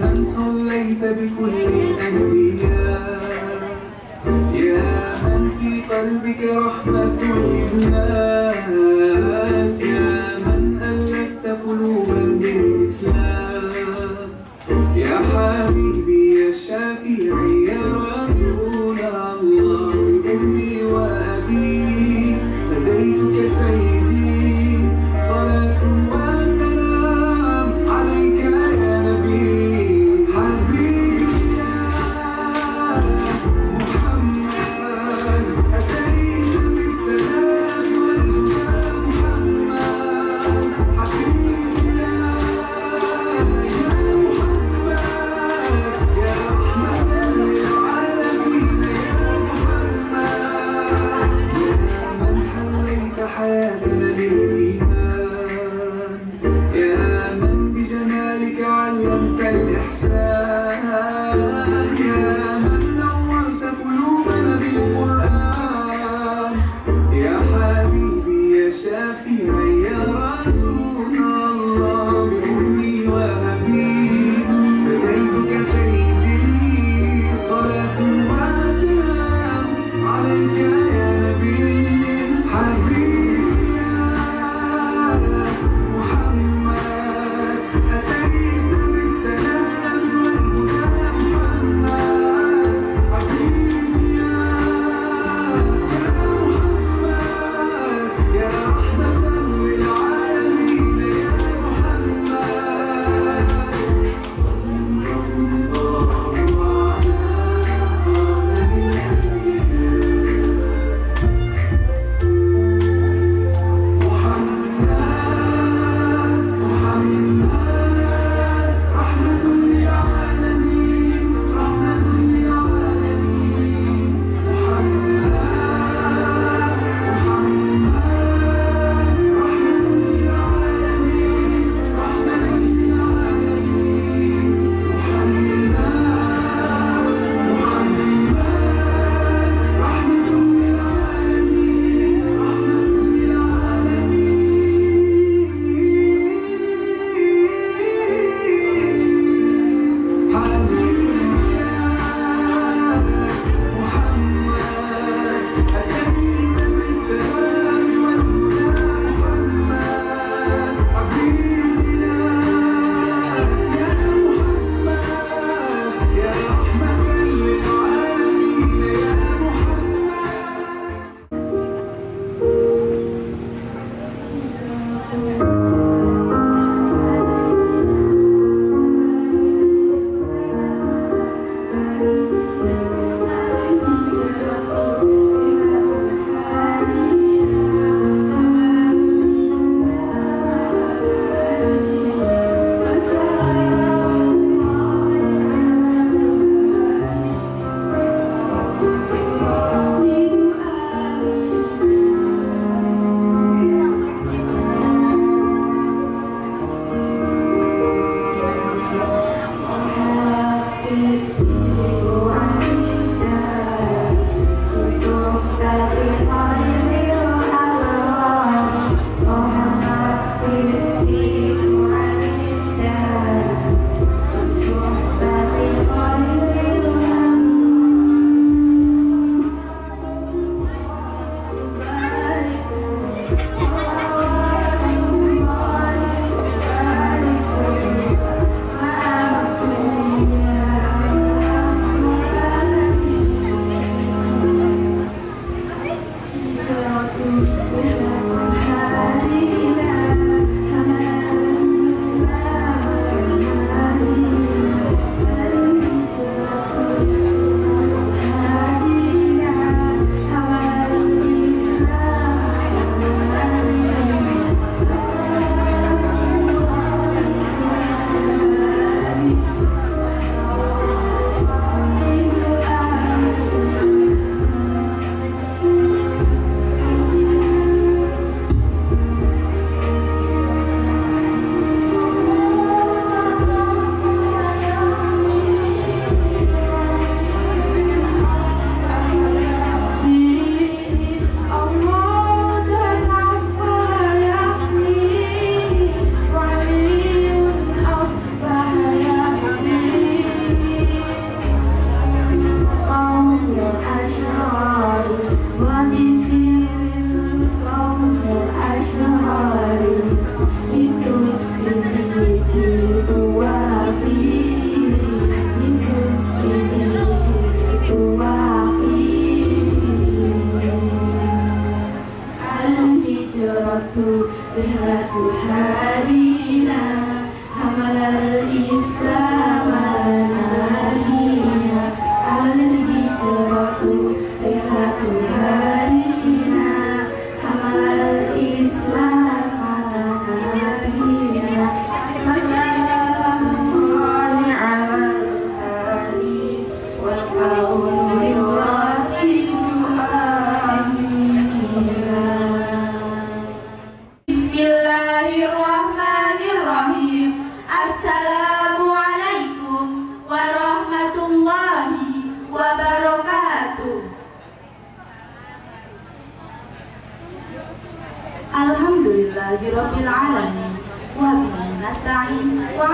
من صليت بكل الأنبياء، يا من في قلبك رحمة للناس، يا من ألفت قلوبا بالإسلام، يا حبيبي يا شافعي يا رسول الله، بأمي وأبي فديتك سيدي، صلاة وسلام عليك يا نبي. حبيبي يا محمد أتيت بالسلام والهدى محمد،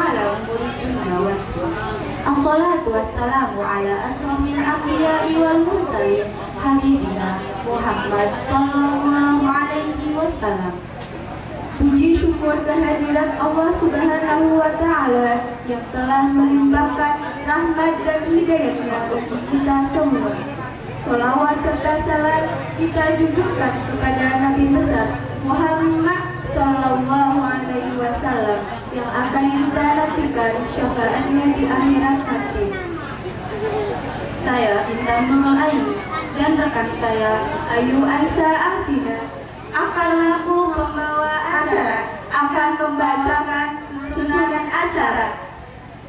على أمور الدنيا والدين. الصلاة والسلام على أشرف الأنبياء والمرسلين حبيبنا Muhammad Sallallahu Alaihi Wasallam. Puji syukur kehadirat Allah Subhanahu wa Ta'ala yang telah melimpahkan rahmat dan hidayahnya bagi kita semua. Salawat serta salam kita junjungkan kepada Nabi besar Muhammad Sallallahu Alaihi Wasallam yang akan kita nantikan syafaatnya di akhirat nanti. Saya Intan Nurul Aini dan rekan saya Ayu Aisyah Asina selaku pembawa acara akan membacakan susunan acara.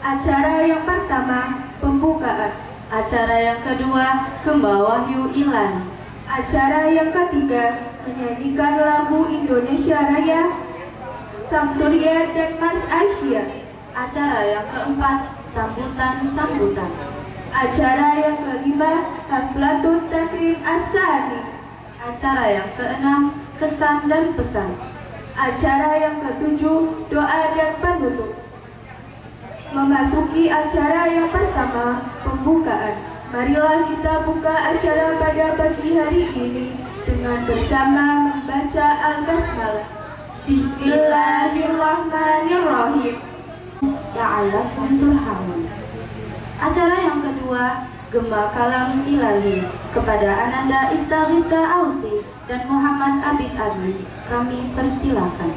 Acara yang pertama, pembukaan. Acara yang kedua, Gema Wahyu Ilani. Acara yang ketiga, menyanyikan lagu Indonesia Raya, Sang Surya dan Mars Asia. Acara yang keempat, sambutan-sambutan. Acara yang kelima, Haflatut Takrim As-Sani. Acara yang keenam, kesan dan pesan. Acara yang ketujuh, doa dan penutup. Memasuki acara yang pertama, pembukaan. Marilah kita buka acara pada pagi hari ini dengan bersama membaca Al-Basmalah. Bismillahirrahmanirrahim. La'allakum turhamun. Acara yang kedua, Gema Kalam Ilahi kepada Ananda Istaghista Ausi dan Muhammad Abid Adli. Kami persilakan.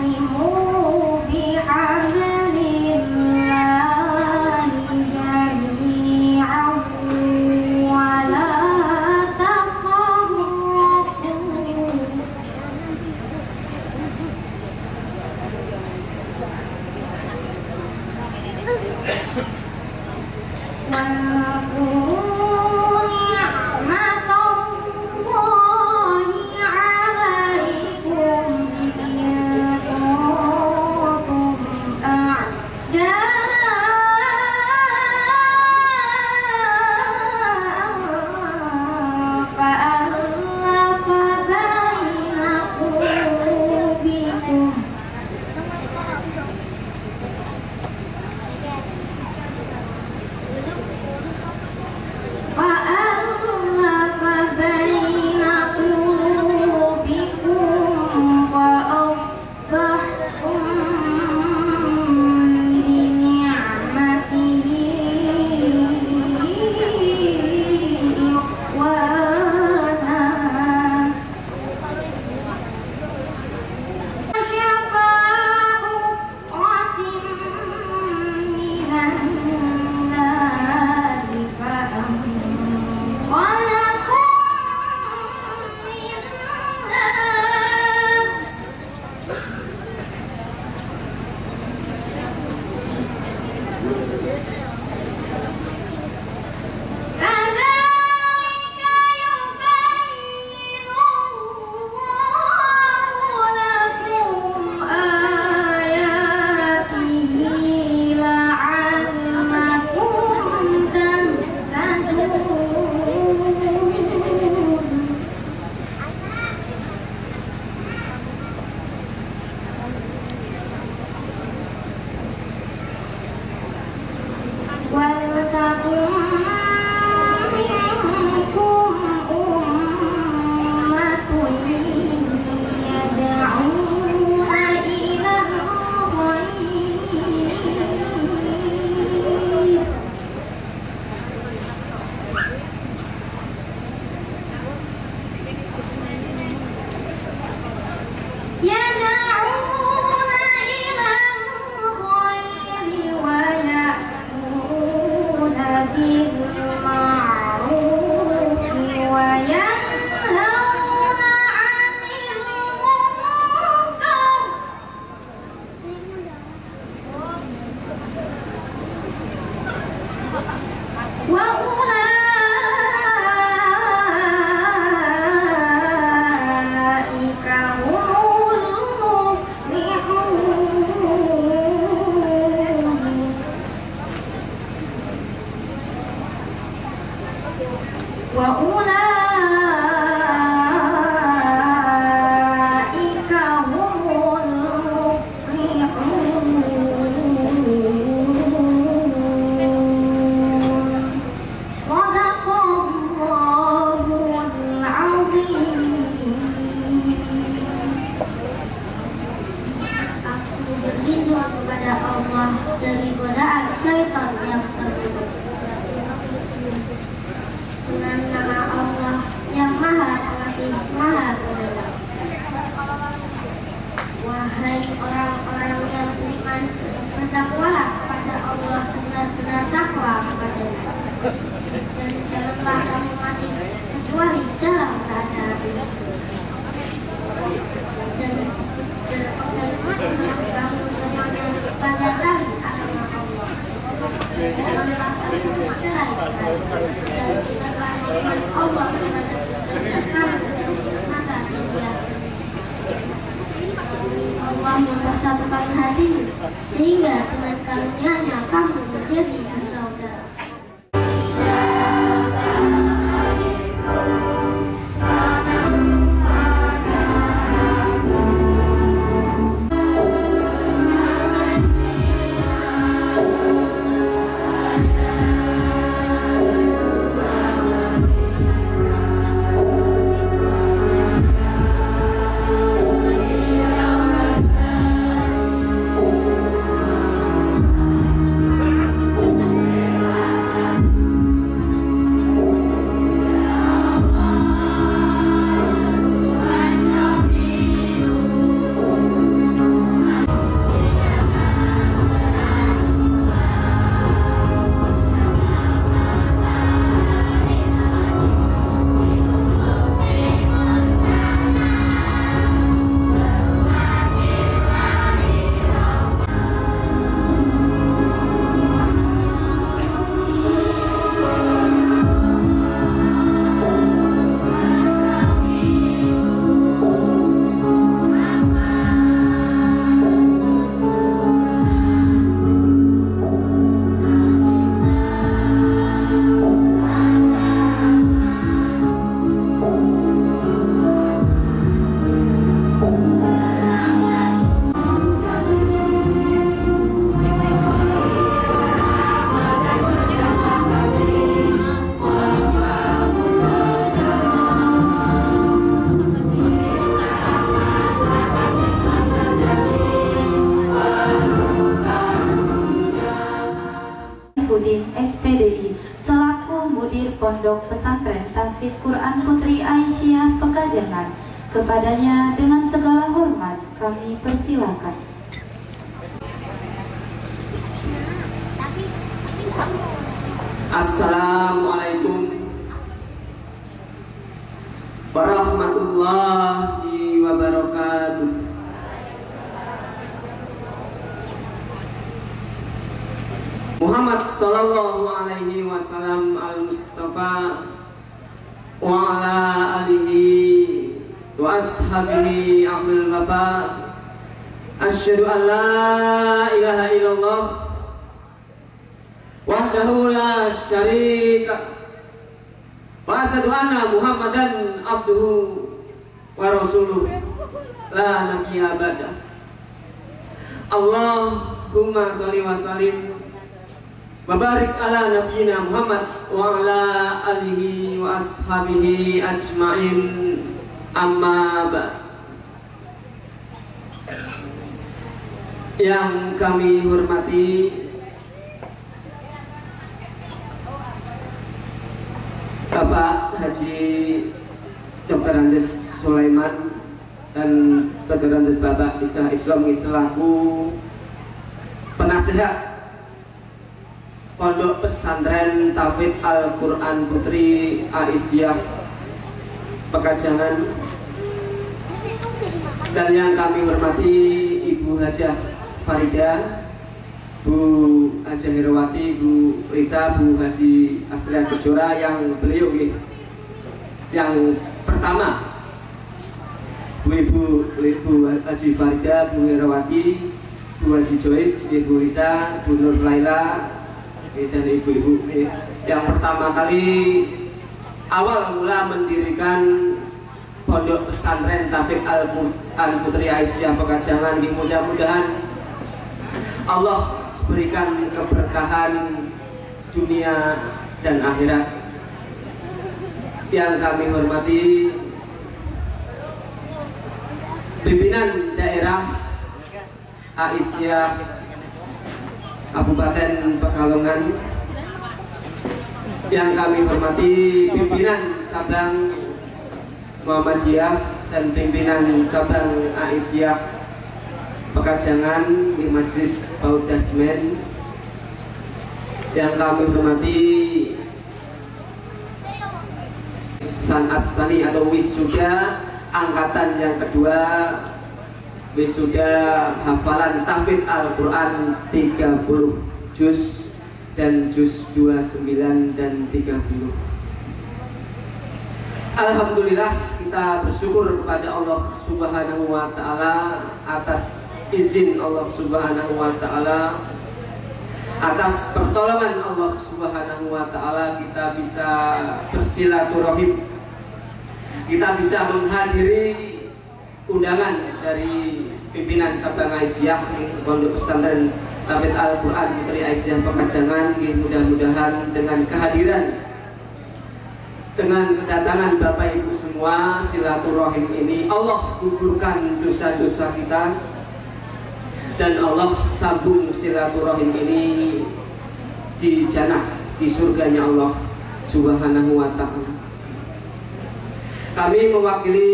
واعتصموا بحبل الله جميعا ولا تفرقوا واذكروا نعمة الله عليكم إذ كنتم أعداء فألف بين قلوبكم bertakwalah kepada Allah sebenar-benar takwa kepadanya. Dan janganlah kamu mati kecuali dalam keadaan bersyukur. Dan kamu semuanya pada tali agama Allah. Dan janganlah kamu bercerai. Dan janganlah Allah kepada Allah mempersatukan hatimu sehingga dengan karunia-Nya kamu menjadi bersaudara. SPDI selaku Mudir Pondok Pesantren Tahfidz Quran Putri Aisyah Pekajangan. Kepadanya dengan segala hormat kami persilakan. Assalamualaikum warahmatullahi wabarakatuh. Muhammad sallallahu alaihi wasallam al-Mustafa wa ala alihi wa ashabihi abdul wafa. Asyhadu an la ilaha illallah wahdahu la syarika wa asyhadu anna Muhammadan abduhu wa rasuluh la nabiyya ba'dah. Allahumma sholli wa sallim wa barik ala nabiyyina Muhammad wa ala alihi wa ashabihi ajmain, amma ba'd. Yang kami hormati Bapak Haji Dr. Andes Sulaiman dan Dr. Andes Bapak Isa Islam selaku penasihat Pondok Pesantren Tahfidz Al-Quran Putri Aisyah Pekajangan, dan yang kami hormati Ibu Hajah Farida, Bu Hajah Herawati, Bu Risa, Bu Haji Astria Kejora, yang beliau yang pertama Bu Haji Farida, Bu Herawati, Bu Haji Joyce, Bu Risa, Bu Nur Laila, dan ibu-ibu yang pertama kali awal mula mendirikan Pondok Pesantren Tahfidz Al-Quran Putri Aisyah Pekajangan. Mudah-mudahan Allah berikan keberkahan dunia dan akhirat. Yang kami hormati pimpinan daerah Aisyah Kabupaten Pekalongan, yang kami hormati pimpinan cabang Muhammadiyah dan pimpinan cabang Aisyah Pekajangan di Majelis Paud Dasmen yang kami hormati Sanasani atau wisuda angkatan yang kedua, wisuda hafalan tahfidz Al-Quran 30 juz dan juz 29 dan 30. Alhamdulillah, kita bersyukur kepada Allah Subhanahu wa Ta'ala atas izin Allah Subhanahu wa Ta'ala, atas pertolongan Allah Subhanahu wa Ta'ala kita bisa bersilaturahim, kita bisa menghadiri undangan dari pimpinan cabang Aisyah Pondok Pesantren Tahfidz Al-Quran Putri Aisyah Pekajangan. Mudah-mudahan dengan kehadiran, dengan kedatangan Bapak Ibu semua, silaturahim ini Allah gugurkan dosa-dosa kita dan Allah sambung silaturahim ini di jannah, di surganya Allah Subhanahu wa Ta'ala. Kami mewakili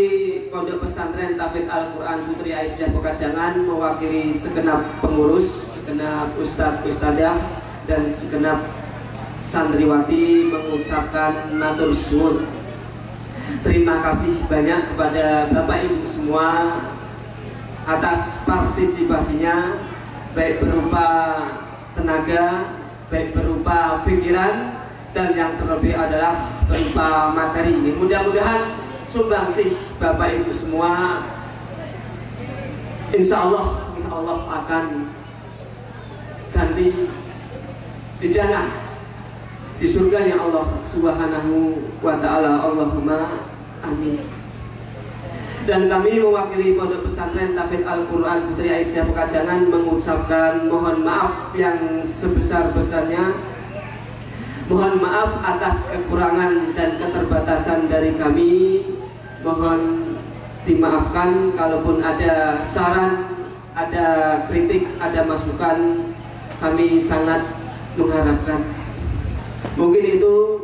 Pondok Pesantren Tahfidz Al-Quran Putri Aisyah Pekajangan, mewakili segenap pengurus, segenap ustadz ustadzah dan segenap santriwati mengucapkan matur suwun. Terima kasih banyak kepada Bapak Ibu semua atas partisipasinya, baik berupa tenaga, baik berupa pikiran, dan yang terlebih adalah berupa materi. Mudah-mudahan sumbangsih Bapak Ibu semua, insya Allah Allah akan ganti di jannah, di surganya Allah Subhanahu wa Ta'ala. Allahumma amin. Dan kami mewakili Pondok Pesantren Tahfidz Al-Quran Putri Aisyah Pekajangan mengucapkan mohon maaf yang sebesar-besarnya. Mohon maaf atas kekurangan dan keterbatasan dari kami. Mohon dimaafkan kalaupun ada saran, ada kritik, ada masukan, kami sangat mengharapkan. Mungkin itu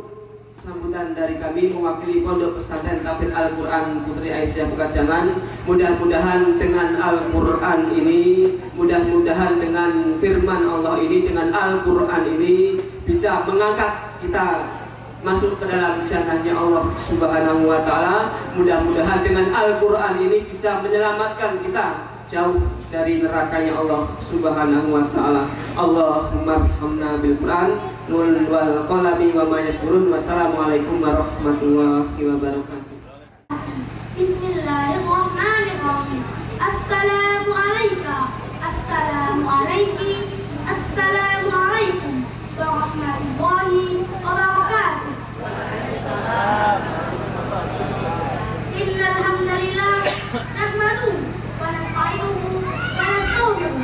sambutan dari kami mewakili Pondok Pesantren Tahfidz Al-Quran Putri Aisyah Pekajangan. Mudah-mudahan dengan Al-Quran ini, mudah-mudahan dengan firman Allah ini, dengan Al-Quran ini bisa mengangkat kita masuk ke dalam jannahnya Allah Subhanahu wa Ta'ala. Mudah-mudahan dengan Al-Quran ini bisa menyelamatkan kita jauh dari nerakanya Allah Subhanahu wa Ta'ala. Allahumma arhamna bil Quran wal qalami wa ma yasrun. Wassalamualaikum warahmatullahi wabarakatuh. Bismillahirrahmanirrahim. Assalamu alayka, assalamu alayki, assalamu alaikum warahmatullahi wabarakatuh. Innal hamdalillah nahmaduhu wa nasta'inuhu wa nastaghfiruh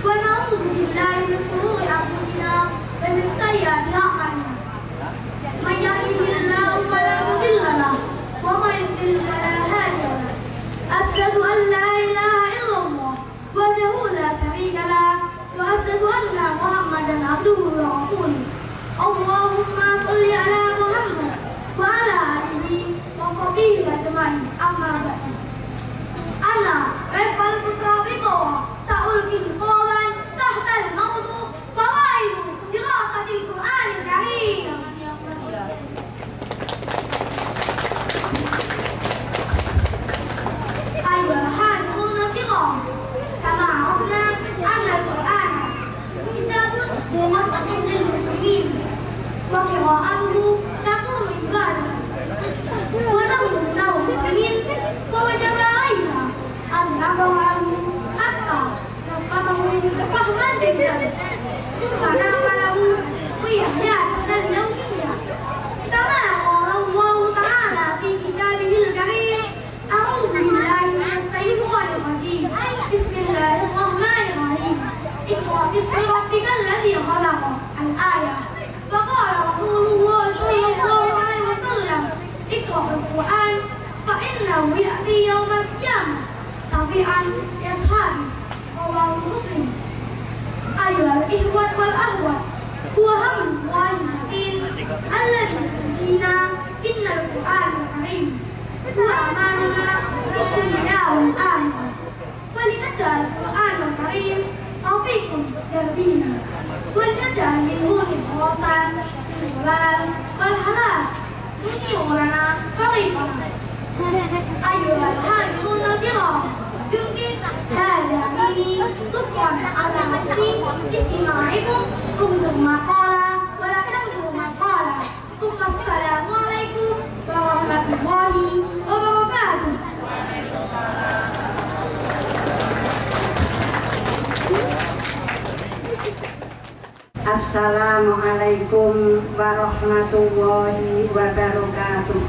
wa na'udzu billahi min shururi anfusina wa min sayyiati a'malina. May yahdihillahu fala mudilla lahu wa may yudlil fala hadiya lahu. Asyhadu an la ilaha illallah wahdahu la syarika lahu wa asyhadu anna Muhammadan abduhu wa rasuluh. Allahumma shalli ala Muhammad wa ala alihi wa sahbihi ajma'in. Amma ba'du. Ana Rifal Putra Bikowa sa'ulki qawan tahta al-mawdu' fawaidu dirasatil Qur'anil Karim. Ayyuhal hadirun al-kiram, kama arafna anna al-Qur'an kitabun muqaddasun lil muslimin wa qira'atuhu takunu ibadah wa nahnu lahu muslimin wa wajaba alaina an naqra'ahu hatta nafhamahu fahman jayyidan thumma na'malahu fi ahyatina al-yawmiyya kama qala Allah ta'ala fi kitabihil karim. A'udzu billahi minas shaitonir rajim. Bismillahirrahmanirrahim. Iqra bismi rabbikal ladzi khalaq. Al-ayah. Faqala Rasulullah sallallahu alaihi wasallam, Iqra al-Qur'an fa innahu ya'ti yaumal qiyamah safi'an yashabi. Rawahu Muslim. Ayyuhal ikhwat wal akhwat, huwa hablum matin alladzi tunjina. Innal Qur'anal Karim huwa amanuna fid dunya wal akhirah. Falinaj'al Qur'anal منه نبغاثا الضلال والهلاك تطيع لنا طريقنا أيها الحاضرون الكرام يمكن هذا مني شكرا على حسن استماعكم انظر ما قال ولا تنظر ما قال ثم السلام عليكم ورحمة الله وبركاته. Assalamualaikum warahmatullahi wabarakatuh.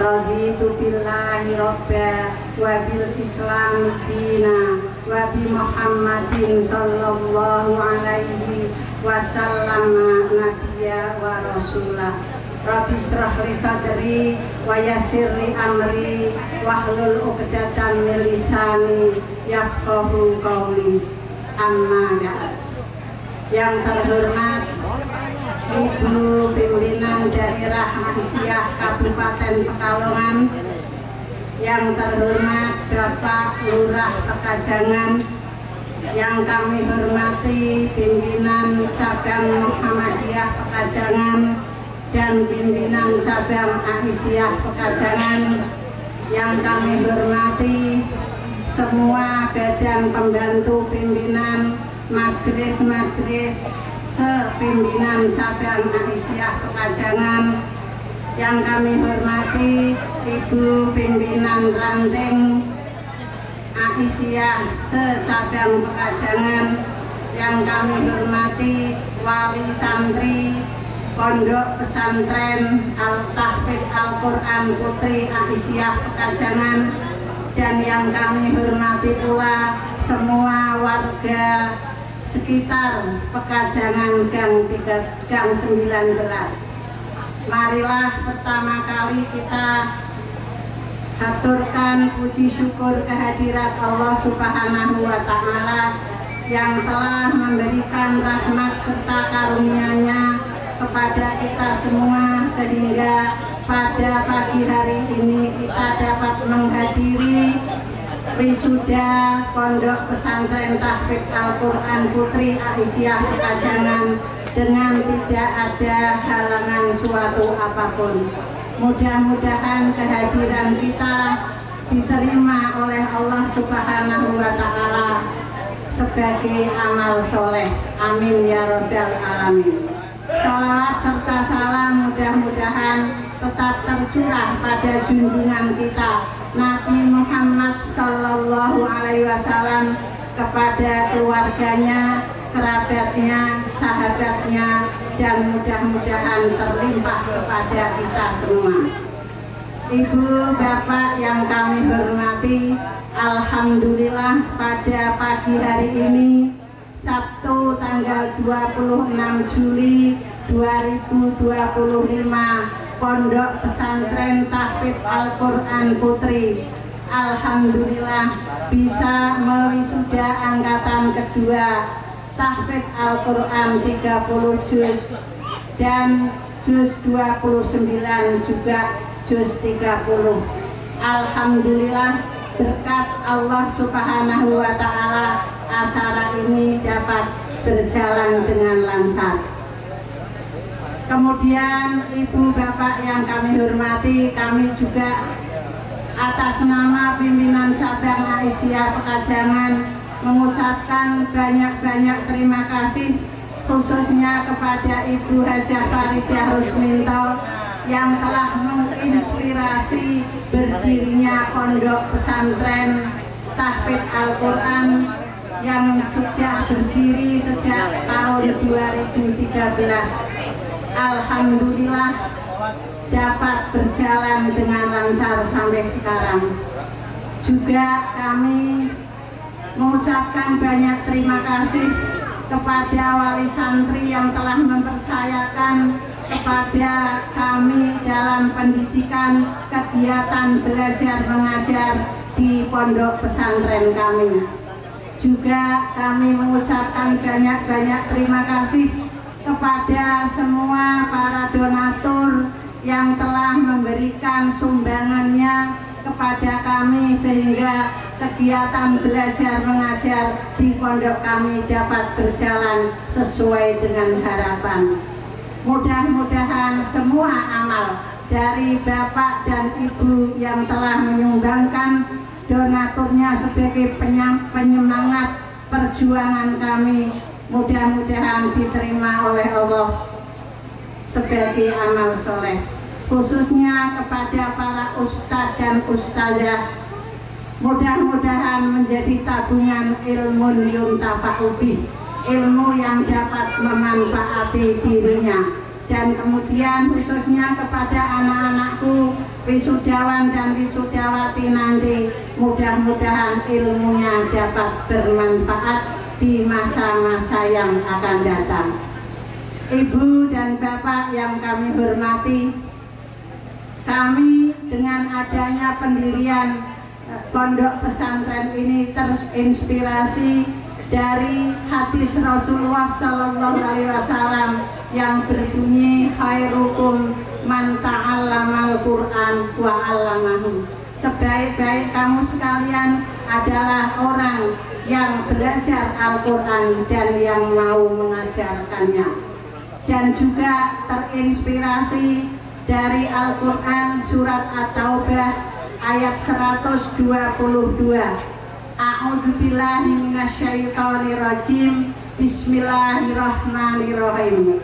Raditu billahi robba wa bil islami dina wa bi Muhammadin sallallahu alaihi wasallam nabiyya wa rasulah. Rabbi shrah li sadri wa yassir li amri wahlul 'uqdatam min lisani yafqahu qawli. Amma ba'd. Yang terhormat Ibu Pimpinan Daerah Aisyah Kabupaten Pekalongan, yang terhormat Bapak Lurah Pekajangan, yang kami hormati Pimpinan Cabang Muhammadiyah Pekajangan dan Pimpinan Cabang Aisyah Pekajangan, yang kami hormati semua badan pembantu pimpinan majelis-majelis sepimpinan cabang Aisyah Pekajangan, yang kami hormati Ibu Pimpinan Ranting Aisyah secabang Pekajangan, yang kami hormati Wali Santri Pondok Pesantren Al-Tahfidz Al-Quran Putri Aisyah Pekajangan, dan yang kami hormati pula semua warga sekitar Pekajangan Gang 19. Marilah pertama kali kita haturkan puji syukur kehadirat Allah Subhanahu wa Ta'ala yang telah memberikan rahmat serta karunia-Nya kepada kita semua, sehingga pada pagi hari ini kita dapat menghadiri wisuda Pondok Pesantren Tahfidz Al-Quran Putri Aisyah Pekajangan dengan tidak ada halangan suatu apapun. Mudah-mudahan kehadiran kita diterima oleh Allah Subhanahu wa Ta'ala sebagai amal soleh. Amin ya rabbal alamin. Salawat serta salam mudah-mudahan tetap tercurah pada junjungan kita Nabi Muhammad Sallallahu Alaihi Wasallam, kepada keluarganya, kerabatnya, sahabatnya, dan mudah-mudahan terlimpah kepada kita semua. Ibu bapak yang kami hormati, alhamdulillah pada pagi hari ini Sabtu tanggal 26 Juli 2025, Pondok Pesantren Tahfidz Al-Quran Putri alhamdulillah bisa mewisuda angkatan kedua Tahfidz Al-Quran 30 juz dan juz 29 juga juz 30. Alhamdulillah, berkat Allah Subhanahu wa Ta'ala acara ini dapat berjalan dengan lancar. Kemudian ibu bapak yang kami hormati, kami juga atas nama pimpinan cabang Aisyah Pekajangan mengucapkan banyak-banyak terima kasih, khususnya kepada Ibu Hajah Faridah Rusminto yang telah menginspirasi berdirinya Pondok Pesantren Tahfidz Al-Quran yang sudah berdiri sejak tahun 2013. Alhamdulillah dapat berjalan dengan lancar sampai sekarang. Juga kami mengucapkan banyak terima kasih kepada wali santri yang telah mempercayakan kepada kami dalam pendidikan kegiatan belajar mengajar di pondok pesantren kami. Juga kami mengucapkan banyak-banyak terima kasih kepada semua para donatur yang telah memberikan sumbangannya kepada kami sehingga kegiatan belajar mengajar di pondok kami dapat berjalan sesuai dengan harapan. Mudah-mudahan semua amal dari Bapak dan Ibu yang telah menyumbangkan donaturnya sebagai penyemangat perjuangan kami, mudah-mudahan diterima oleh Allah sebagai amal soleh, khususnya kepada para ustadz dan ustazah. Mudah-mudahan menjadi tabungan ilmu yuntafa'u bih, ilmu yang dapat memanfaati dirinya. Dan kemudian khususnya kepada anak-anakku wisudawan dan wisudawati nanti, mudah-mudahan ilmunya dapat bermanfaat di masa-masa yang akan datang. Ibu dan Bapak yang kami hormati, kami dengan adanya pendirian pondok pesantren ini terinspirasi dari hadis Rasulullah Shallallahu Alaihi Wasallam yang berbunyi khairukum man ta'allamal Quran wa 'allamahu. Sebaik-baik kamu sekalian adalah orang yang belajar Al-Quran dan yang mau mengajarkannya. Dan juga terinspirasi dari Al-Quran surat At-Taubah ayat 122. A'udzubillahi minasyaitonirrajim. Bismillahirrahmanirrahim.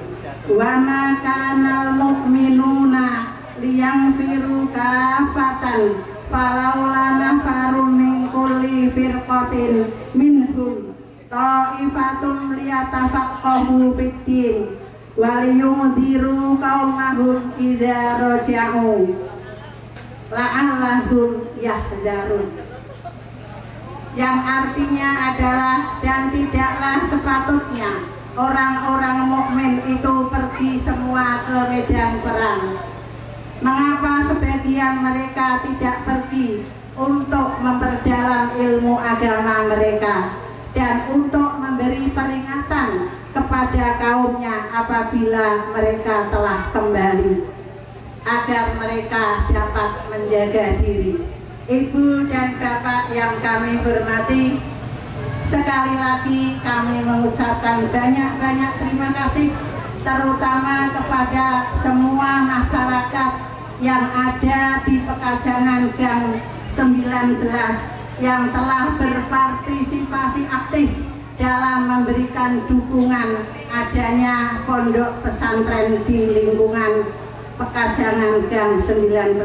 Wa ma kanal mu'minuna liyanfiru kafatan falaula nafarum min kulli firqatin minhum ta'ifatum liyatafaqqahu fid-din wa liyunziru qaumahum idza raja'u la'allahum yahdharun. Yang artinya adalah, dan tidaklah sepatutnya orang-orang mukmin itu pergi semua ke medan perang. Mengapa sebagian mereka tidak pergi untuk memperdalam ilmu agama mereka dan untuk memberi peringatan kepada kaumnya apabila mereka telah kembali, agar mereka dapat menjaga diri. Ibu dan Bapak yang kami hormati, sekali lagi kami mengucapkan banyak-banyak terima kasih, terutama kepada semua masyarakat yang ada di Pekajangan Gang 19 yang telah berpartisipasi aktif dalam memberikan dukungan adanya pondok pesantren di lingkungan Pekajangan Gang 19.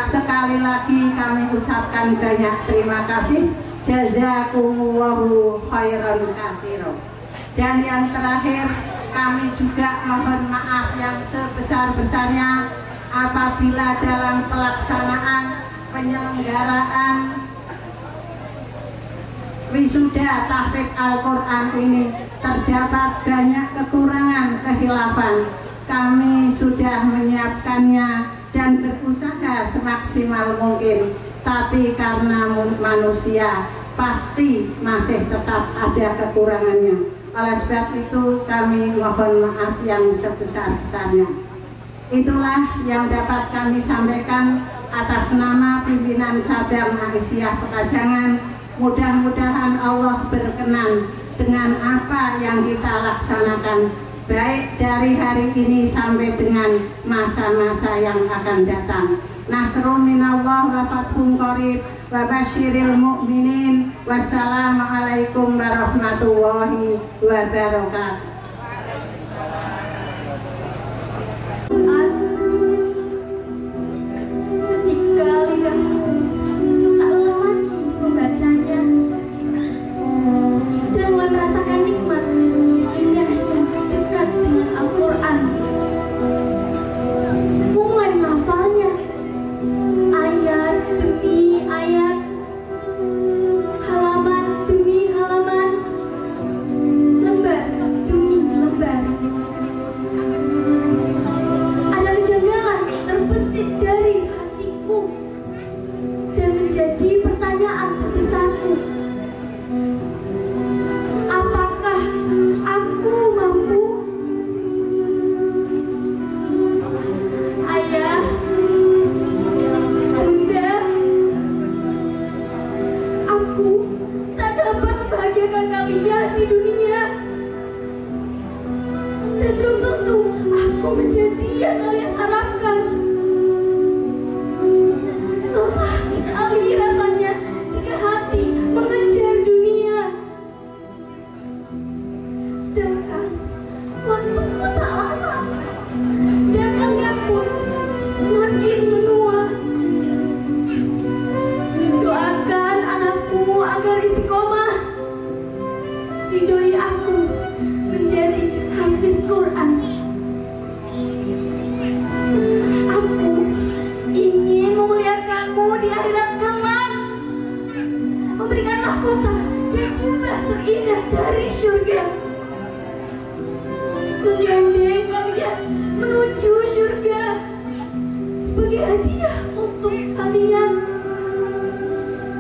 Sekali lagi kami ucapkan banyak terima kasih. Jazakumullahu khairan katsiran. Dan yang terakhir, kami juga mohon maaf yang sebesar-besarnya apabila dalam pelaksanaan penyelenggaraan wisuda tahfidz Al-Quran ini terdapat banyak kekurangan, kehilafan. Kami sudah menyiapkannya dan berusaha semaksimal mungkin, tapi karena manusia pasti masih tetap ada kekurangannya. Oleh sebab itu kami mohon maaf yang sebesar-besarnya. Itulah yang dapat kami sampaikan atas nama pimpinan cabang Aisyah Pekajangan. Mudah-mudahan Allah berkenan dengan apa yang kita laksanakan, baik dari hari ini sampai dengan masa-masa yang akan datang. Nasrun minallah wa fathun qarib wa basyiril mu'minin. Wassalamualaikum warahmatullahi wabarakatuh. Ketika lidahku tak lelah lagi membacanya dan mulai merasakan nikmat indahnya dekat dengan Al-Quran, ku mulai menghafalnya ayat demi ayat, halaman demi halaman, lembar demi lembar. dan belum tentu aku menjadi yang kalian harapkan. Lelah sekali rasanya jika hati mengejar dunia, sedangkan waktuku tak lama dan kalian pun semakin menua. Doakan anakku agar istiqomah, ridhoi aku menjadi hafiz Quran. Aku ingin memuliakanmu di akhirat kelak, memberikan mahkota dan jubah terindah dari surga, menggandeng kalian menuju surga sebagai hadiah untuk kalian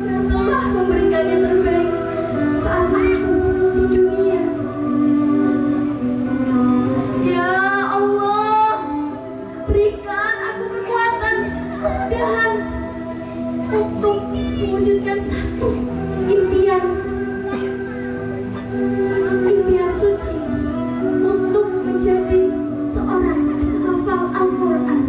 yang telah memberikan yang terbaik saat aku di dunia. Ya Allah, berikan aku kekuatan, kemudahan untuk mewujudkan satu impian suci untuk menjadi seorang hafal Al-Quran.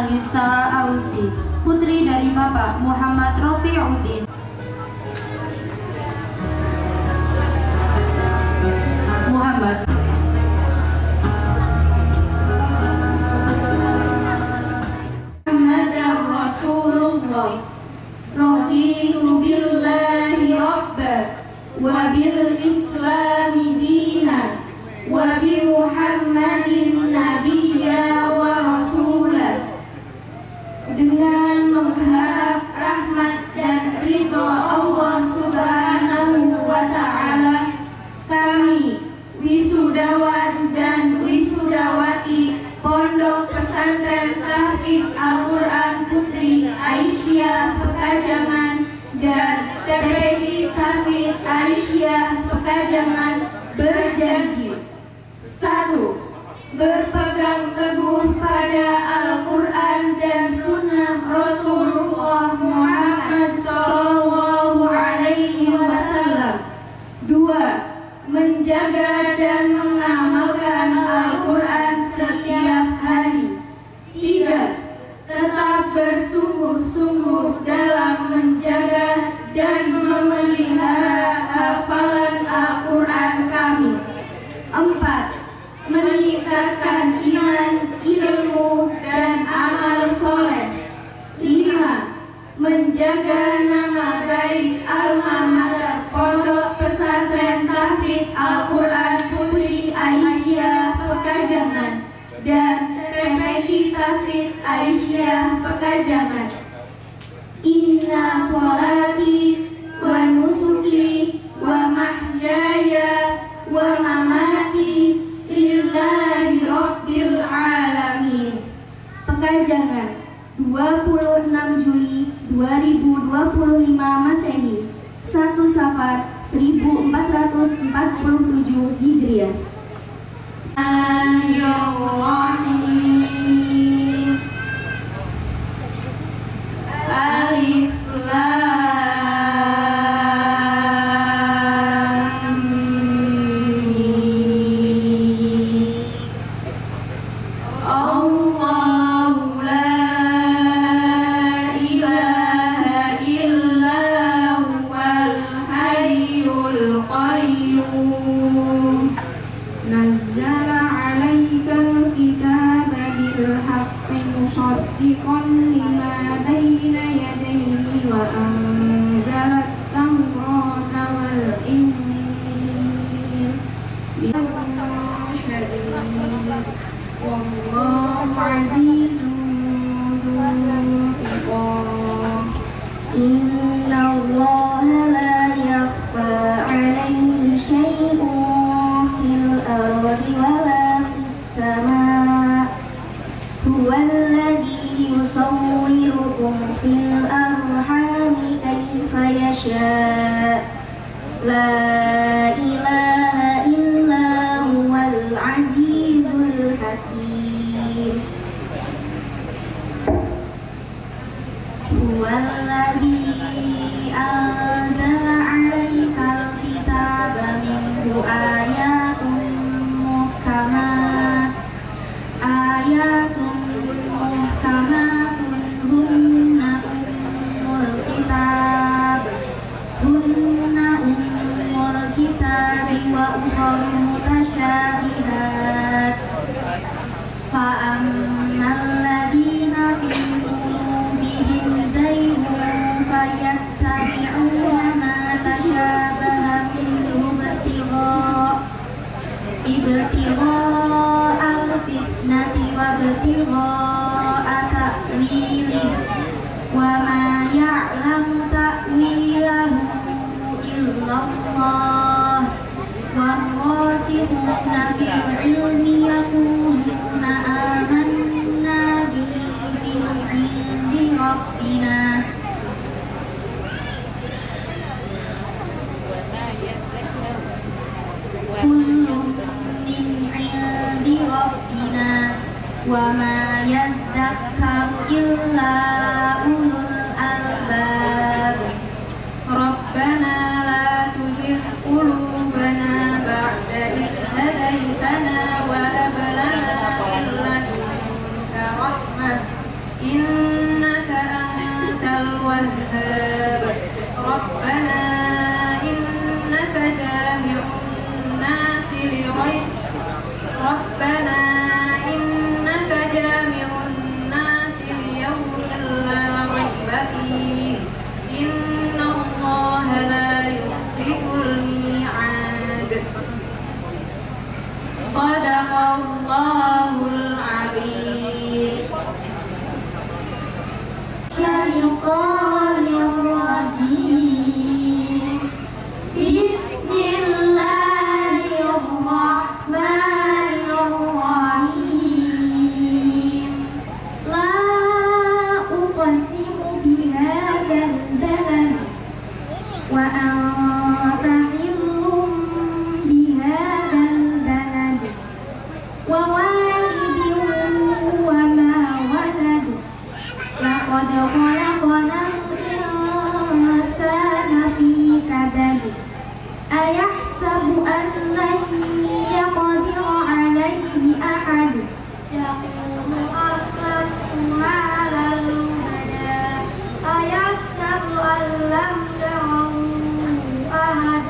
Lisa Ausi, putri dari Bapak Muhammad Rofiuddin. Muhammad Rasulullah, raditu billahi rabba wa bil islami dina wa bi Muhammadin nabiyya wa rasulah. Dengan mengharap rahmat dan ridho Allah Subhanahu wa Ta'ala, kami wisudawan dan wisudawati Pondok Pesantren Tahfidz Al-Quran Putri Aisyah Pekajangan dan TPQ Tahfidz Aisyah Pekajangan berjanji: 1. Berpegang teguh pada Al-Quran dan Sunnah Rasulullah Muhammad Sallallahu Alaihi Wasallam. 2. Menjaga dan mengamalkan Al-Quran setiap hari. 3. Tetap bersungguh-sungguh dalam menjaga dan memelihara hafalan Al-Quran kami. 4. Meningkatkan iman, ilmu, dan amal soleh. 5. Menjaga nama baik alma mater Pondok Pesantren Tahfidz Al-Quran Putri Aisyah Pekajangan dan TPQ Tahfidz Aisyah Pekajangan. Inna sholati wa nusuki wa mahyaya wa mamati lillahi rabbil alamin. Pekajangan, 26 Juli 2025 Masehi, 1 Safar 1447 Hijriah. Bismillahirrahmanirrahim. Alif Lam Mim. Allahu la ilaha illa huwal hayyul qayyum. Nazzala 'alaikal kitaba bil haqqi musaddiqan lima bayna yadayhi wa anzala at-taurata wal injil. Wallahu 'azizun dzuntiqam. Innallaha la yakhfa 'alaihi syai'un fil ardi wala fis sama'. الذي يصوركم في الأرحام كيف يشاء لا إله إلا هو العزيز الحكيم هو الذي أنزل عليك الكتاب منه آيات محكمات هن أم الكتاب وأخر متشابهات فأما الذين في قلوبهم زيغ فيتبعون ما تشابه منه ابتغاء الفتنة وابتغاء تأويله وما يعلم تأويله إلا الله والراسخون في العلم يقولون آمنا به من عند ربنا كل من عند ربنا وما يذكر إلا أولو الألباب ربنا لا تزغ قلوبنا بعد إذ هديتنا وهب لنا من لدنك رحمة إنك أنت الوهاب ربنا إنك جامع الناس لريب ليوم لا ريب فيه إن الله لا يخلف الميعاد صدق الله العظيم الشيطان الرجيم بسم الله الرحمن الرحيم لا أقسم بهذا البلد وأنت حل بهذا البلد ووالد وما ولد لقد خلقنا الإنسان في كبد أيحسب أن لن يقدر عليه أحد يقول أهلكت مالا لبدا أيحسب أن لم يره أحد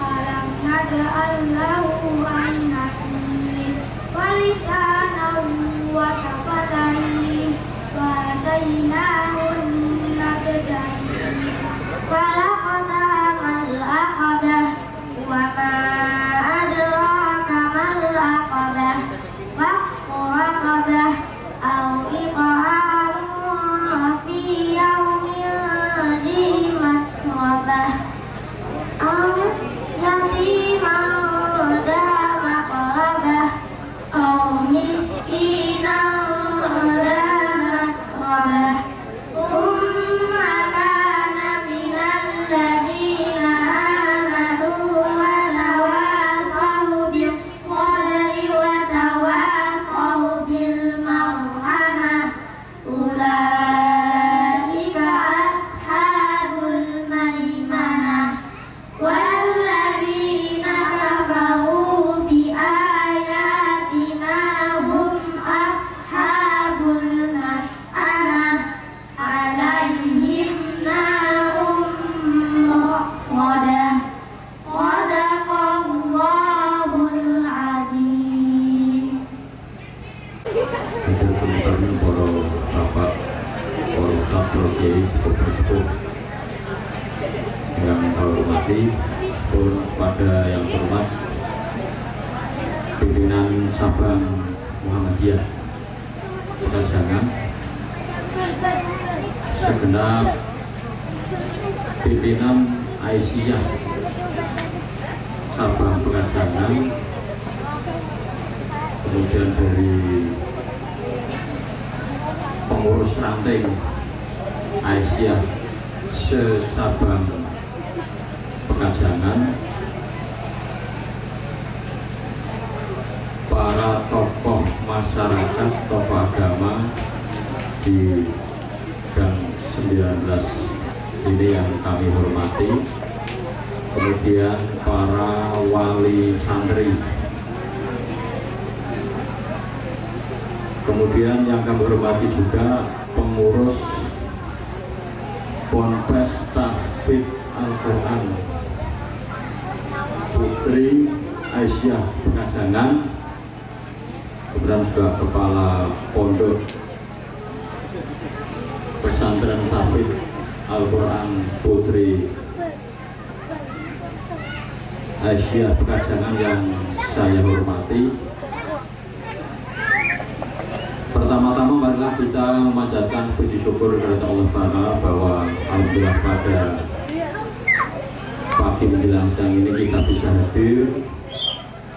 ألم نجعل له عينين ولسانا وشفتين وهديناه النجدين فلقتهم العقبة وما أدراك ما العقبة فك رقبة أو إطعام في يوم ذي مسغبة أو يتيما ذا مقربة أو مسكينا ذا مسغبة ثم كان من الذين آمنوا وتواصوا بالصبر وتواصوا بالمرحمة أولئك أصحاب الميمنة والذين كفروا بآياتنا هم أصحاب المشأمة عليهم نار مؤصدة صدق الله العظيم. Teman-teman para bapak, para ustaz, para kiai, sepuh-sepuh yang saya hormati, pun pada yang terhormat pimpinan Sabang Muhammadiyah Pegajangan, segenap pimpinan Aisyah Sabang Pegajangan, kemudian dari pengurus ranting Aisyah se-Sabang Pengajangan, para tokoh masyarakat, tokoh agama di Gang 19 ini yang kami hormati, kemudian para wali santri, kemudian yang kami hormati juga pengurus Ponpes Tahfidz Al-Quran Putri Aisyah Pengajangan, kemudian juga kepala pondok pesantren Tahfidz Al-Quran Putri Aisyah Pengajangan yang saya hormati. Pertama-tama marilah kita memanjatkan puji syukur kepada Allah Ta'ala bahwa alhamdulillah pada pagi menjelang siang ini kita bisa hadir,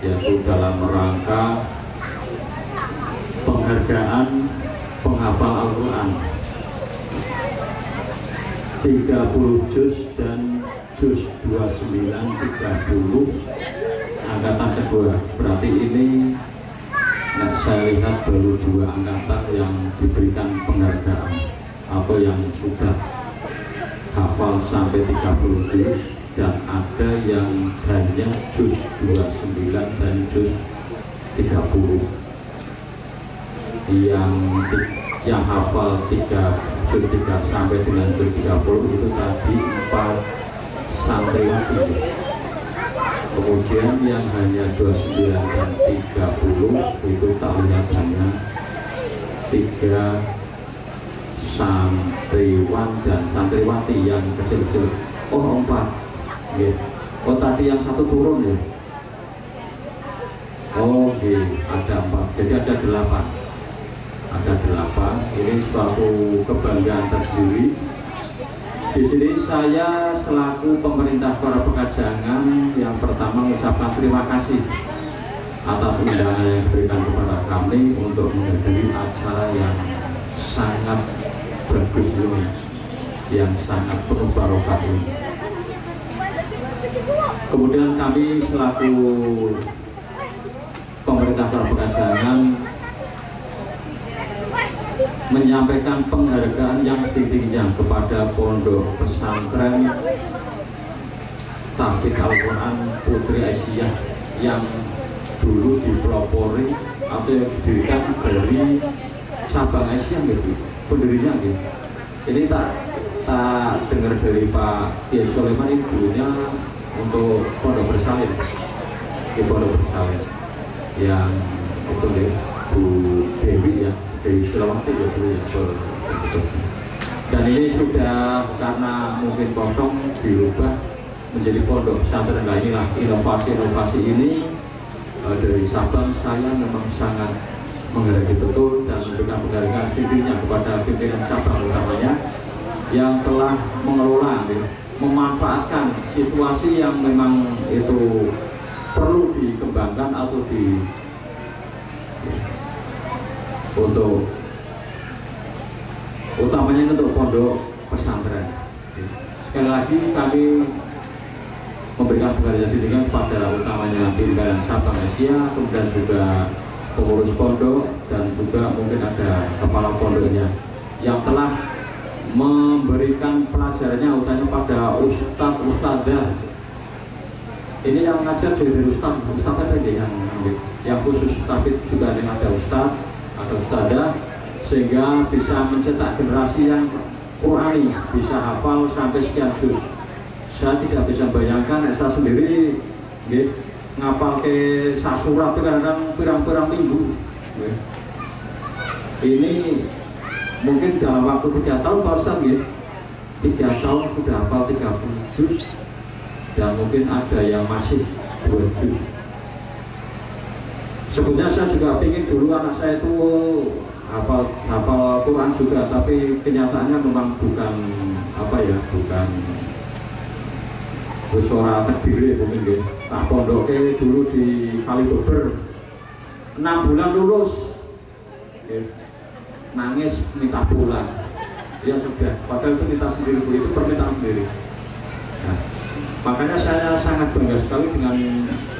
yaitu dalam rangka penghargaan penghafal Al-Quran 30 juz dan juz 29 30 angkatan kedua. Berarti ini saya lihat baru 2 angkatan yang diberikan penghargaan atau yang sudah hafal sampai 30 juz, dan ada yang hanya juz 29 dan juz 30. Yang hafal 3 juz 3 sampai dengan juz 30 itu tadi 4 santriwati. Kemudian yang hanya 29 dan 30 itu tak lihat hanya 3 santriwan dan santriwati yang kecil-kecil. Oh 4 okay. Oh tadi yang 1 turun ya. Oh ada 4, jadi ada 8. Ada 8. Ini suatu kebanggaan tersendiri. Di sini saya selaku pemerintah Kota Pekajangan yang pertama mengucapkan terima kasih atas undangan yang diberikan kepada kami untuk menghadiri acara yang sangat bagus ini, yang sangat penuh barokah ini. Kemudian kami selaku pemerintah Kota Pekajangan menyampaikan penghargaan yang setinggi-tingginya kepada Pondok Pesantren Tahfidz Al-Quran Putri Aisyah yang dulu dipelopori atau yang didirikan dari Sabang Aisyah gitu, pendirinya gitu. Ini tak dengar dari Pak Kiai Sulaiman ini dulunya untuk Pondok Bersalin, di Pondok Bersalin yang itu deh Bu Dewi ya, dari Sulawesi ya dulu ya, dan ini sudah karena mungkin kosong dirubah menjadi pondok pesantren. Nah inilah inovasi ini dari Sabang. Saya memang sangat menghargai betul dan memberikan penghargaan sendirinya kepada pimpinan Sabang utamanya yang telah mengelola, memanfaatkan situasi yang memang itu perlu dikembangkan atau untuk utamanya untuk pondok pesantren. Sekali lagi kami memberikan penghargaan tinggi kepada utamanya pimpinan Sabang Asia, kemudian juga pengurus pondok dan juga mungkin ada kepala pondoknya yang telah memberikan pelajarannya utamanya pada ustadzah. Ini yang mengajar juga dari ustadz ada yang khusus tapi juga ada ustadz, ada ustadzah, sehingga bisa mencetak generasi yang Qurani, bisa hafal sampai sekian juz. Saya tidak bisa bayangkan, saya sendiri ngapal ke sasurat kadang-kadang pirang-pirang minggu. Ini mungkin dalam waktu 3 tahun Pak Ustadz 3 tahun sudah hafal 30 juz, dan mungkin ada yang masih 2 juz. Sebetulnya saya juga ingin dulu anak saya itu hafal Quran juga, tapi kenyataannya memang bukan bukan suara terdiri mungkin. Tak pondoknya dulu di Kalibeber 6 bulan lulus. nangis minta pulang. Ya sudah, padahal itu minta sendiri, Bu, itu permintaan sendiri. Nah, makanya saya sangat bangga sekali dengan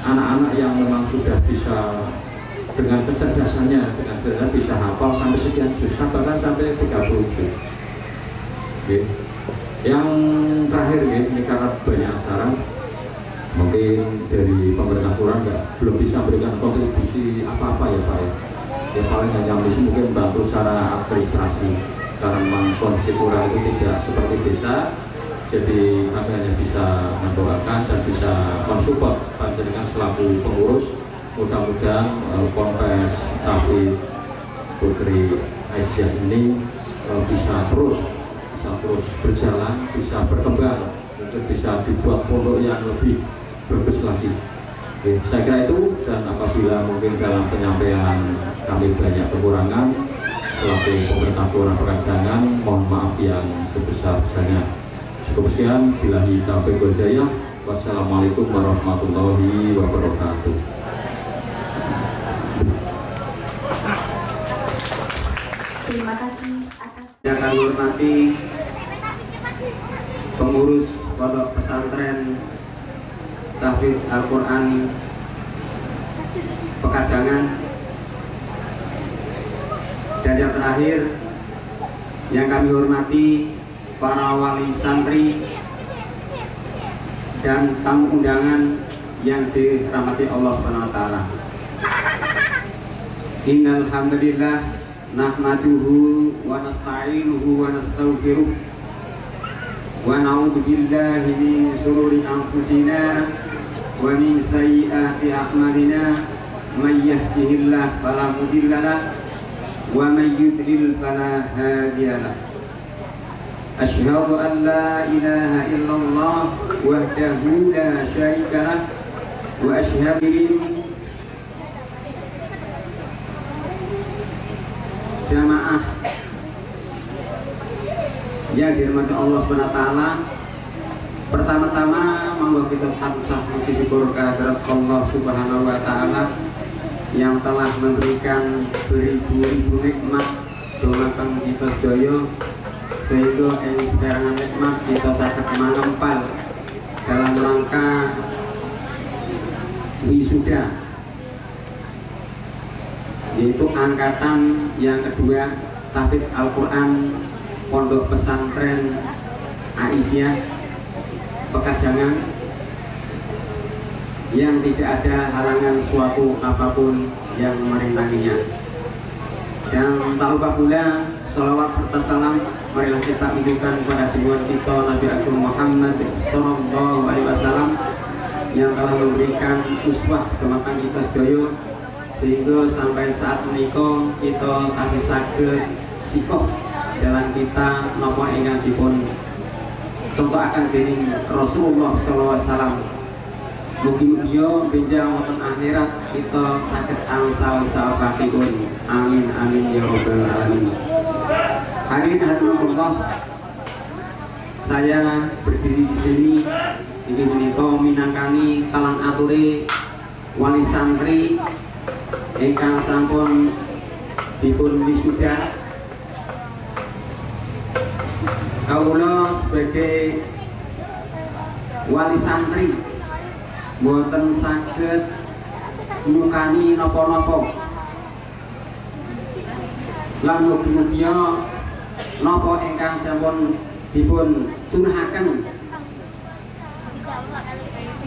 anak-anak yang memang sudah bisa dengan kecerdasannya, dengan sederhana bisa hafal sampai sekian juz, bahkan sampai 30 juz. Okay. Yang terakhir ini karena banyak acara, mungkin dari pemerintah Quran belum bisa berikan kontribusi apa-apa ya Pak ya. Ya paling hanya mungkin bantu secara administrasi karena memang kondisi Quran itu tidak seperti desa, jadi kami hanya bisa mendoakan dan bisa mensupport panjenengan selaku pengurus. Mudah-mudahan Ponpes Tahfidz Putri Aisyah ini bisa terus berjalan, bisa berkembang, mungkin bisa dibuat pondok yang lebih bagus lagi. Oke, saya kira itu, dan apabila mungkin dalam penyampaian kami banyak kekurangan selaku pemerintah Kelurahan Pekajangan, mohon maaf yang sebesar-besarnya. Cukup sekian, billahi taufiq wal hidayah. Wassalamualaikum warahmatullahi wabarakatuh. Terima kasih atas Yang kami hormati pengurus Pondok Pesantren Tahfidz Al-Quran Pekajangan, dan yang terakhir yang kami hormati para wali santri dan tamu undangan yang dirahmati Allah Subhanahu wa taala. Innal hamdalillah nahmaduhu wa nasta'inuhu wa nastaghfiruh wa na'udzu billahi min shururi anfusina wa min sayyiati a'malina may yahdihillahu fala mudilla lahu wa may yudlil fala hadiya lahu. Asyhadu an la ilaha illallah wahdahu la syarika lahu wa asyhadu jamaah yang dirahmati Allah Subhanahu wa taala. Pertama-tama monggo kita tansah puji syukur kehadirat Allah Subhanahu wa taala yang telah memberikan beribu-ribu nikmat dumateng kita sedaya, sehingga ing seperangan nikmat kita saged manempal dalam rangka wisuda, yaitu angkatan yang kedua Tahfidz Al-Quran Pondok Pesantren Aisyah Pekajangan, yang tidak ada halangan suatu apapun yang merintanginya. Dan tak lupa pula sholawat serta salam marilah kita unjukkan kepada junjungan kita Nabi Agung Muhammad Sallallahu Alaihi Wasallam yang telah memberikan uswah kematang kita sedaya, sehingga sampai saat menikah kita kasih saged sikoh jalan kita napa ingkang dipun contohaken dening Rasulullah sallallahu alaihi wasallam. Mugi-mugi benjang wonten akhirat kita saged angsal safatipun. Amin amin ya rabbal alamin. Hadirin hadiratullah, saya berdiri di sini ini menika minangkani talang ature wali santri ingkang sampun dipun wisuda. Kawula sebagai wali santri boten saged nukani napa-napa, lan mugi-mugi napa ingkang sampun dipun curahaken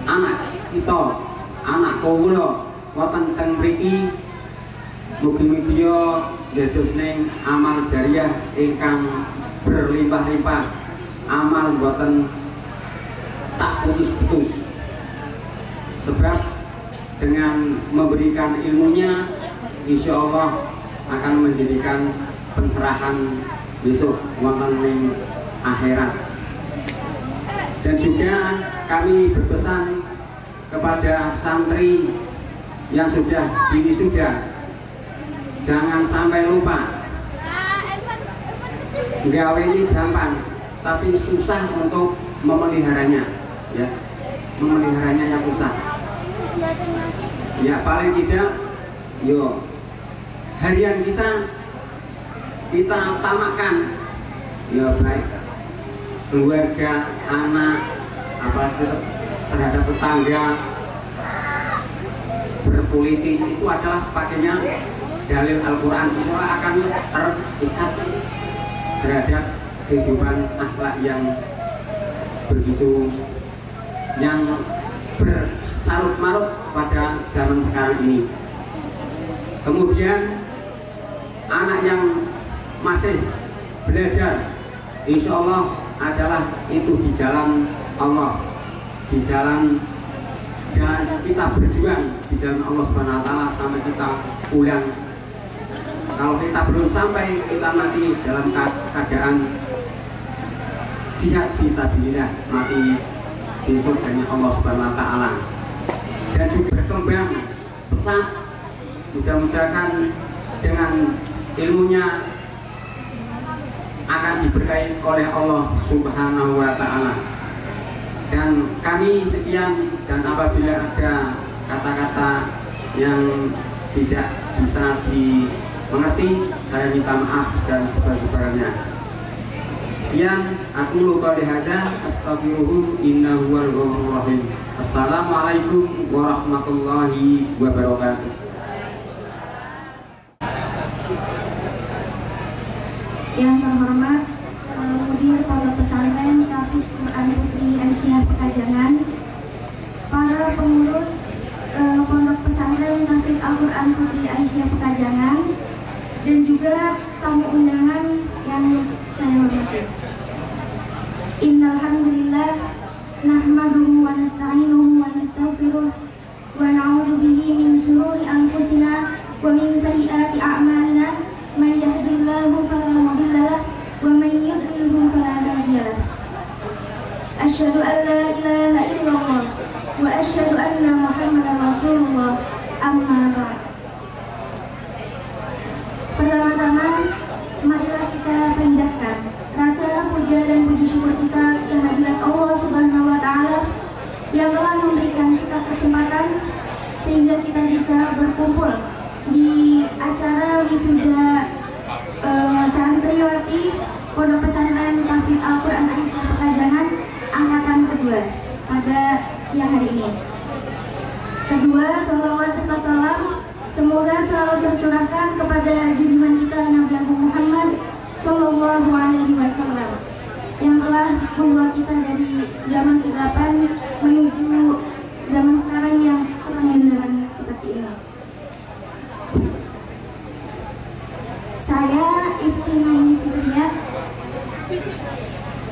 anak kita, anak kawula wonten teng mriki, mugi-mugi dados ning amal jariah ingkang berlimpah-limpah, amal boten tak putus-putus. Sebab dengan memberikan ilmunya, insya Allah akan menjadikan pencerahan besok wonten ing akhirat. Dan juga kami berpesan kepada santri yang sudah diwisuda, jangan sampai lupa. Gawe ini gampang, tapi susah untuk memeliharanya, ya. Memeliharanya yang susah. Ya paling tidak, yo harian kita kita utamakan ya baik keluarga, anak, apalagi terhadap tetangga, berpolitik itu adalah pakainya dalil Al-Quran, insya Allah akan terikat terhadap kehidupan akhlak yang begitu yang bercarut marut pada zaman sekarang ini. Kemudian anak yang masih belajar, insya Allah adalah itu di jalan Allah, di jalan, dan kita berjuang di jalan Allah Subhanahu wa Ta'ala sampai kita pulang. Kalau kita belum sampai, kita mati dalam keadaan jihad fisabilillah, mati di surganya Allah Subhanahu wa Ta'ala. Dan juga berkembang pesat, mudah-mudahan dengan ilmunya akan diberkahi oleh Allah Subhanahu wa Ta'ala. Dan kami sekian, dan apabila ada kata-kata yang tidak bisa dimengerti, saya minta maaf dan sebesar-besarnya. Sekian, aku lupa lihada, astaghfiruhu innahu wal ghafurur rahim. Assalamualaikum warahmatullahi wabarakatuh. Yang terhormat Mudir Pondok Pesantren Tahfidz Quran Putri Aisyah Pekajangan, para pengurus Pondok Pesantren Tahfidz Al-Quran Putri Aisyah Pekajangan, dan juga tamu undangan yang saya hormati. Innal hamdalillah nahmaduhu wa nasta'inuhu wa nastaghfiruh wa na'udzu bihi min shururi anfusina wa min sayyiati a'malina. May yahdihillahu fala mudilla lahu wa may yudlilhu fala hadiya lahu. Asyhadu an la ilaha illallah wa asyhadu anna Muhammadar Rasulullah. Amma ba'd. Pertama-tama, marilah kita panjatkan rasa puja dan puji syukur kita kehadirat Allah Subhanahu wa Ta'ala yang telah memberikan kita kesempatan sehingga kita bisa berkumpul di acara wisuda santriwati Pondok Pesantren Tahfidz Al-Quran Aisyah Pekajangan angkatan kedua pada siang hari ini. Kedua, sholawat serta salam semoga selalu tercurahkan kepada junjungan kita Nabi Agung Muhammad Sallallahu Alaihi Wasallam yang telah membawa kita dari zaman kegelapan menuju zaman sekarang yang terang seperti ini. Saya Ifti Maini Fitriyah,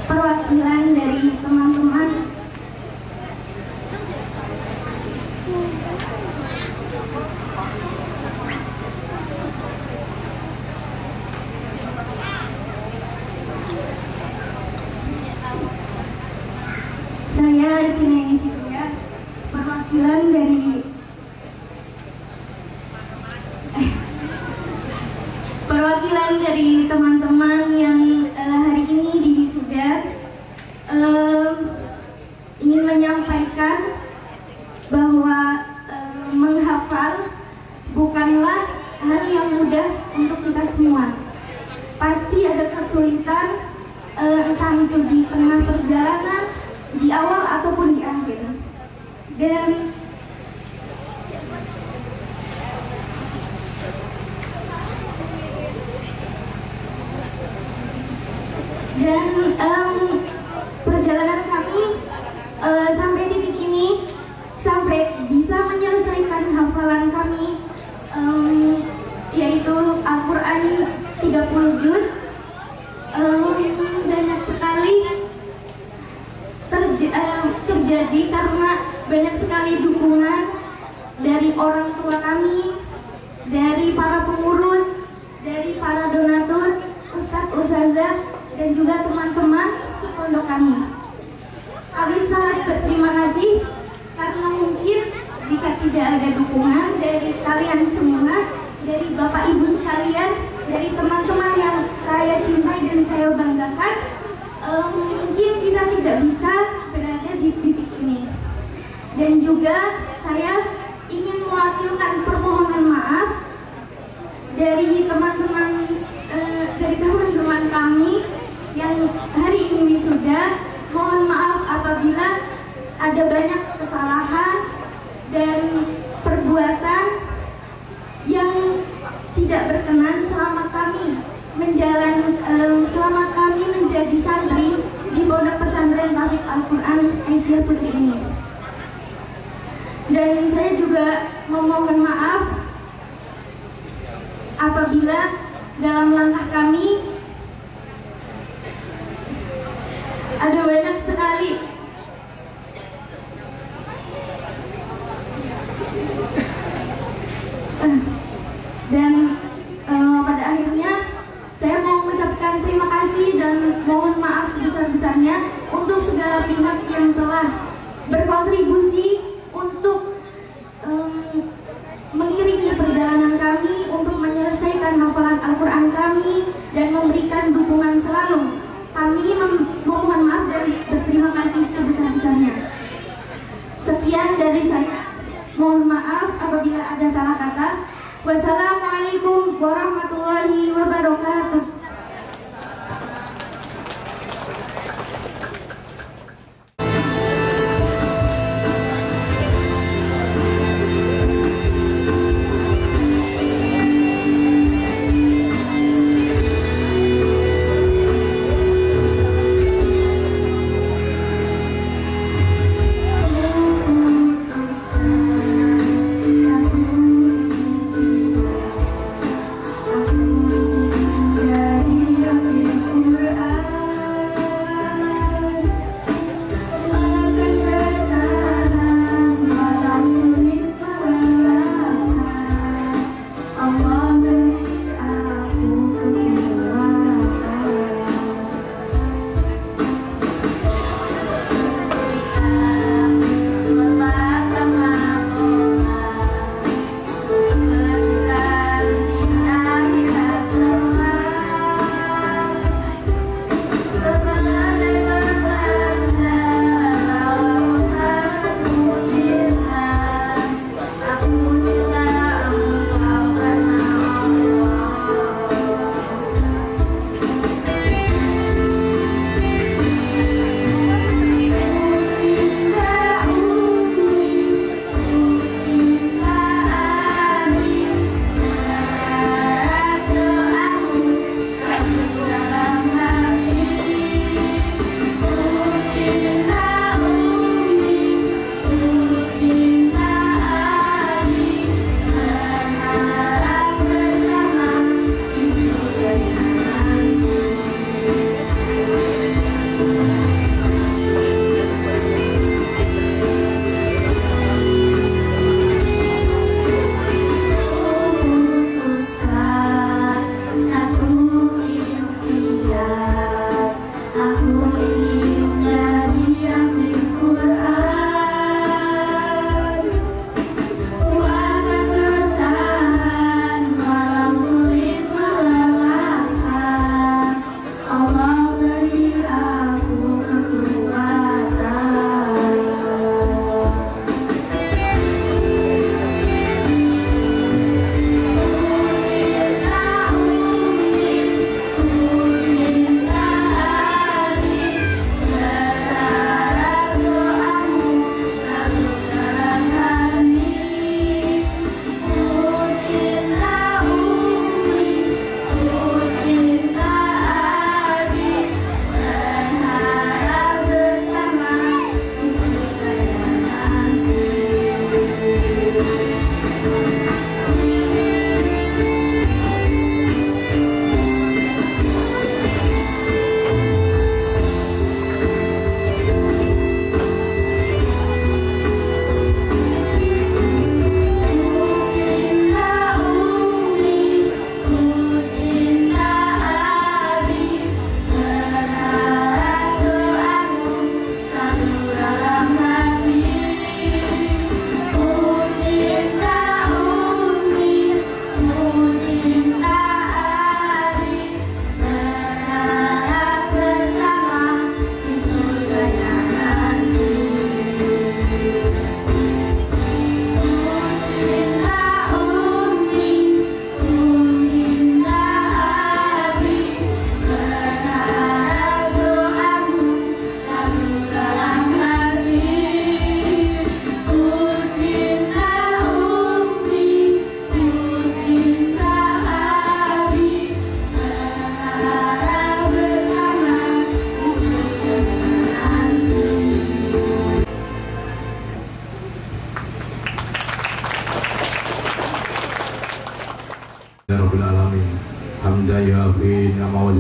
perwakilan dari teman-teman perwakilan dari teman-teman yang hari ini di wisuda ingin menyampaikan bahwa menghafal bukanlah hal yang mudah untuk kita semua. Pasti ada kesulitan, entah itu di tengah perjalanan, di awal ataupun di akhir. Dan perjalanan kami sampai titik ini, sampai bisa menyelesaikan hafalan kami, yaitu Al-Quran 30 juz, banyak sekali terjadi karena banyak sekali dukungan dari orang tua kami, dari para pengurus, dari para donatur, ustadz, ustazah, dan juga teman-teman sepondok kami. Kami sangat berterima kasih karena mungkin jika tidak ada dukungan dari kalian semua, dari bapak ibu sekalian, dari teman-teman yang saya cintai dan saya banggakan, mungkin kita tidak bisa berada di titik ini. Dan juga saya ingin mewakilkan permohonan maaf dari teman-teman wisuda. Mohon maaf apabila ada banyak kesalahan dan perbuatan yang tidak berkenan selama kami menjadi santri di Pondok Pesantren Taufik Al-Quran Aisyah Putri ini. Dan saya juga memohon maaf apabila dalam langkah kami ada banyak sekali dan pada akhirnya saya mau mengucapkan terima kasih dan mohon maaf sebesar-besarnya untuk segala pihak yang telah berkontribusi untuk mengiringi perjalanan kami, untuk menyelesaikan hafalan Al-Quran kami dan memberikan dukungan selalu. Kami memohon maaf dan berterima kasih sebesar-besarnya. Sekian dari saya. Mohon maaf apabila ada salah kata. Wassalamualaikum warahmatullahi wabarakatuh. Aku ingin menjadi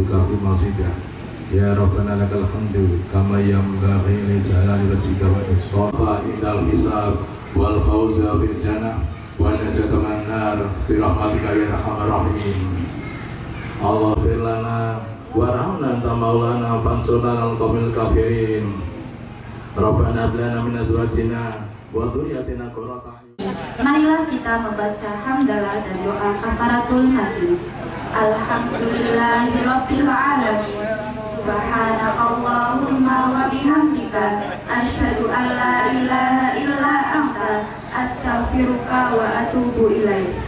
hamduka fi masidah. Ya Rabbana lakal hamdu kama yanbaghi li jalali wajhika wa ihsana indal hisab wal fawza bil jannah wa najata minan nar bi rahmatika ya arhamar rahimin. Allah firlana warhamna anta maulana fansurna al qawmil kafirin. Rabbana hab lana min azwajina wa dhurriyyatina qurrata a'yun. Marilah kita membaca hamdalah dan doa kafaratul majlis. Alhamdulillahirabbil alamin. Subhanakallahumma wa bihamdika asyhadu an la ilaha illa anta astaghfiruka wa atubu ilaik.